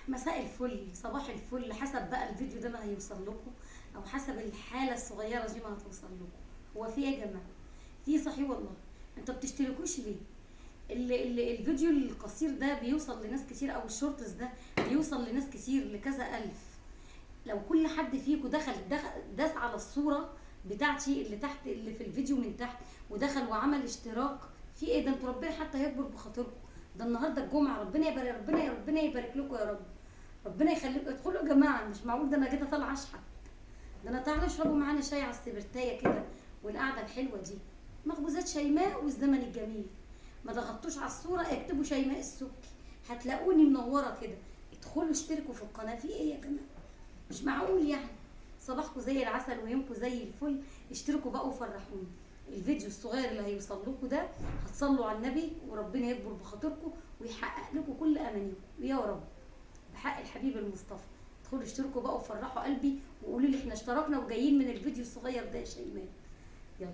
مساء الفل، صباح الفل، حسب بقى الفيديو ده ما هيوصل لكم او حسب الحاله الصغيره دي ما هتوصل لكم. هو في ايه يا جماعه؟ في صحيح والله. انتوا بتشتركوش ليه؟ الفيديو القصير ده بيوصل لناس كتير، او الشورتس ده بيوصل لناس كتير لكذا الف. لو كل حد فيكم دخل داس على الصوره بتاعتي اللي تحت، اللي في الفيديو من تحت، ودخل وعمل اشتراك، في ايه ده؟ انتوا ربنا حتى يكبر بخاطركم. ده النهارده الجمعه، ربنا يبارك، ربنا يبارك لكم يا رب. ربنا يخليكم ادخلوا يا جماعه، مش معقول ده انا كده طالعه اشحت. ده انا تعالوا اشربوا معانا شاي على السبرتايه كده، والقعده الحلوه دي. مخبوزات شيماء والزمن الجميل. ما ضغطتوش على الصوره، اكتبوا شيماء السبكي هتلاقوني منوره كده. ادخلوا اشتركوا في القناه، في ايه يا جماعه؟ مش معقول يعني. صباحكم زي العسل ويومكم زي الفل. اشتركوا بقى وفرحوني. الفيديو الصغير اللي هيوصل لكم ده هتصلوا على النبي وربنا يكبر بخاطركم ويحقق لكم كل امانيكم يا رب، بحق الحبيب المصطفى. ادخلوا اشتركوا بقى وفرحوا قلبي وقولوا لي احنا اشتركنا وجايين من الفيديو الصغير ده يا شيماء. يلا.